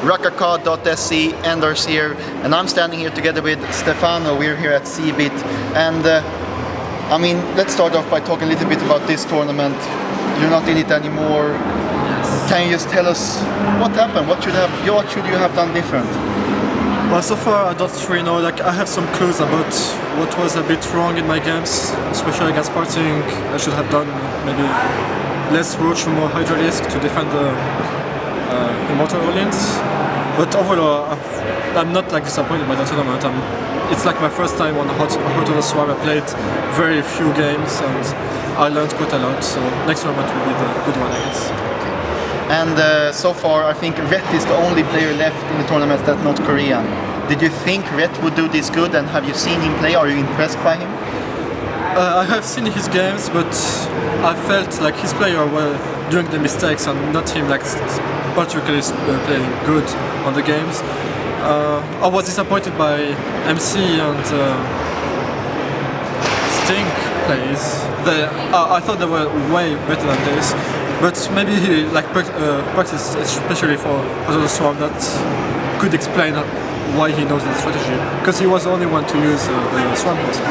RAKAKA.se, Enders here, and I'm standing here together with Stephano. We're here at CeBIT, and I mean, let's start off by talking a little bit about this tournament. You're not in it anymore. Yes. Can you just tell us what happened? What should you have done different? Well, so far I don't really know. Like, I have some clues about what was a bit wrong in my games, especially against Sparting. I should have done maybe less roach and more hydralisk to defend the immortal Orleans. But overall, I'm not like disappointed by the tournament. It's like my first time on Hot Swap. I played very few games and I learned quite a lot. So next tournament will be the good one, I guess. And so far, I think Ret is the only player left in the tournament that's not Korean. Did you think Ret would do this good, and have you seen him play? Are you impressed by him? I have seen his games, but I felt like his player were doing the mistakes and not him like particularly playing good on the games. I was disappointed by MC and Sting plays. I thought they were way better than this, but maybe he like practiced especially for other Swarm that could explain why he knows the strategy, because he was the only one to use the Swarm host.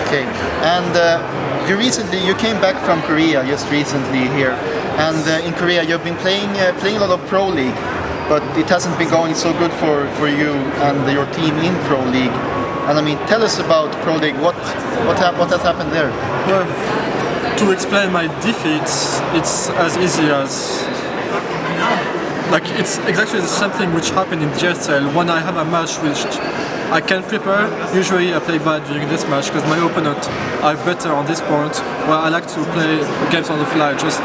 Okay, and you came back from Korea just recently here, and in Korea you've been playing a lot of Pro League, but it hasn't been going so good for you and your team in Pro League. And I mean, tell us about Pro League. What has happened there? Well, to explain my defeats, it's as easy as it's exactly the same thing which happened in GSL. When I have a match which I can prepare, usually I play bad during this match because my opponent are better on this point, where I like to play games on the fly, just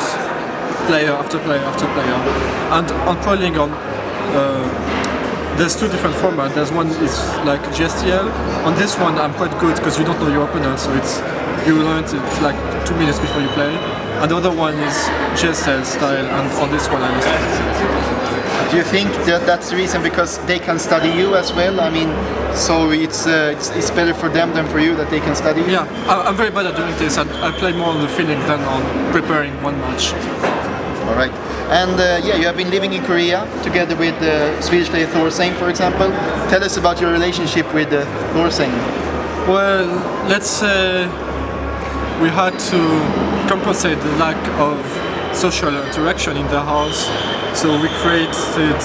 player after player after player. And on Pro League, there's two different formats. There's one is like GSTL. On this one I'm quite good because you don't know your opponent, so you learn it like 2 minutes before you play. And the other one is GSL style, and on this one I understand. Do you think that's the reason, because they can study you as well? I mean, so it's better for them than for you that they can study you? Yeah, I'm very bad at doing this, and I play more on the feeling than on preparing one match. All right. And yeah, you have been living in Korea together with Swedish player Thorstein, for example. Tell us about your relationship with Thorstein. Well, let's say we had to compensate the lack of social interaction in the house, so we created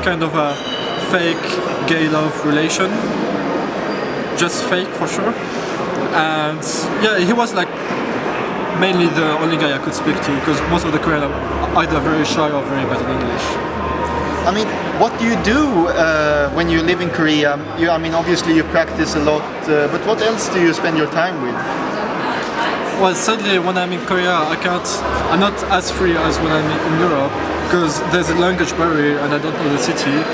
kind of a fake gay love relation, just fake for sure. And yeah, he was like mainly the only guy I could speak to, because most of the Koreans are either very shy or very bad in English. I mean, what do you do when you live in Korea? I mean, obviously you practice a lot, but what else do you spend your time with? Well, sadly, when I'm in Korea, I'm not as free as when I'm in Europe, because there's a language barrier and I don't know the city.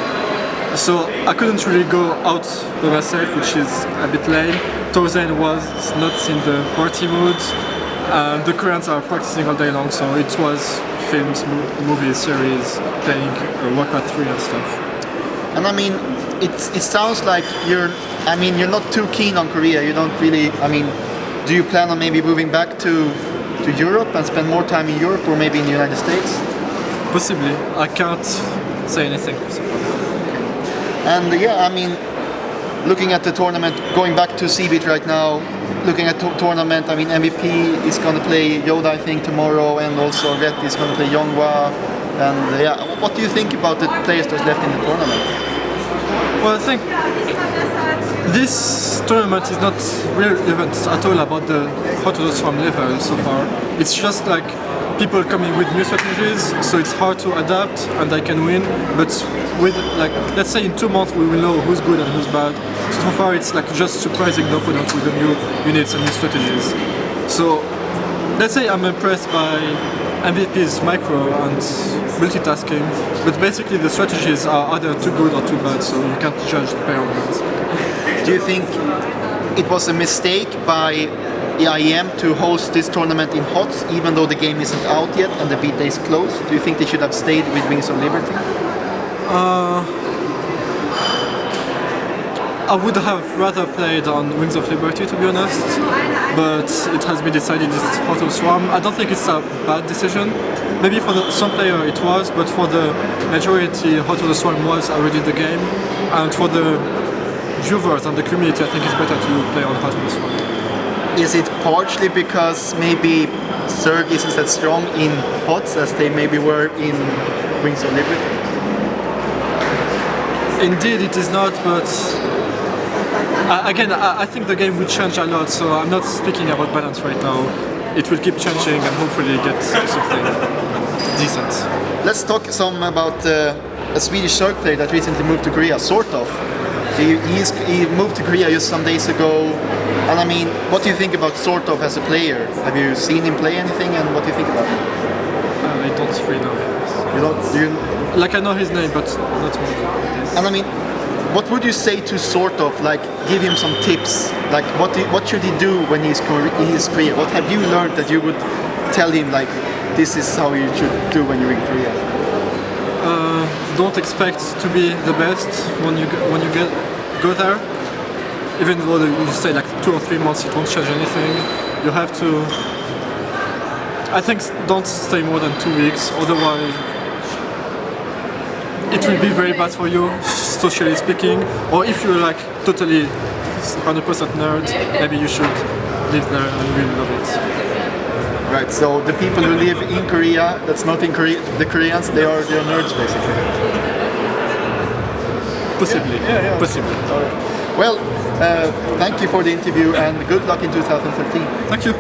So I couldn't really go out by myself, which is a bit lame. Thorstein was not in the party mood. The Koreans are practicing all day long, so it was films, movies, series, playing Warcraft 3 and stuff. And I mean, it sounds like you're not too keen on Korea. You don't really, I mean, do you plan on maybe moving back to Europe and spend more time in Europe, or maybe in the United States? Possibly. I can't say anything so far. And yeah, I mean, looking at the tournament, going back to CeBIT right now, looking at tournament, I mean, MVP is going to play Yoda, I think, tomorrow, and also Ret is going to play Yonghwa. And yeah, what do you think about the players that's left in the tournament? Well, I think this tournament is not relevant at all about the Hot Swam level so far. It's just like people coming with new strategies, so it's hard to adapt and I can win. But with, like, let's say in 2 months we will know who's good and who's bad. So far it's like just surprising the opponent with the new units and new strategies. So let's say I'm impressed by MVP's micro and multitasking, but basically the strategies are either too good or too bad, so you can't judge the player on that. Do you think it was a mistake by IEM to host this tournament in HOTS, even though the game isn't out yet and the beta is closed? Do you think they should have stayed with Wings of Liberty? I would have rather played on Wings of Liberty, to be honest, but it has been decided it's Heart of Swarm. I don't think it's a bad decision. Maybe for some player it was, but for the majority, Heart of the Swarm was already the game, and for the viewers and the community, I think it's better to play on Heart of the Swarm. Is it partially because maybe Zerg isn't that strong in HOTS as they maybe were in Wings of Liberty? Indeed, it is not, but again, I think the game will change a lot, so I'm not speaking about balance right now. It will keep changing and hopefully get to something decent. Let's talk some about a Swedish Zerg player that recently moved to Korea, sort of. He moved to Korea just some days ago, and I mean, what do you think about sort of as a player? Have you seen him play anything, and what do you think about him? I don't really know him. You don't? You... Like I know his name, but not more than this. And I mean, what would you say to sort of like give him some tips? Like what should he do when he's Korea? What have you learned that you would tell him like this is how you should do when you're in Korea? Don't expect to be the best when you go there. Even though you stay like 2 or 3 months, it won't change anything. You have to. I think don't stay more than 2 weeks, otherwise it will be very bad for you, socially speaking. Or if you're like totally 100% nerd, maybe you should live there and really love it. Right, so the people who live in Korea, that's not in Korea, the Koreans, they're nerds basically. Possibly, yeah. Possibly. Well, thank you for the interview and good luck in 2013. Thank you.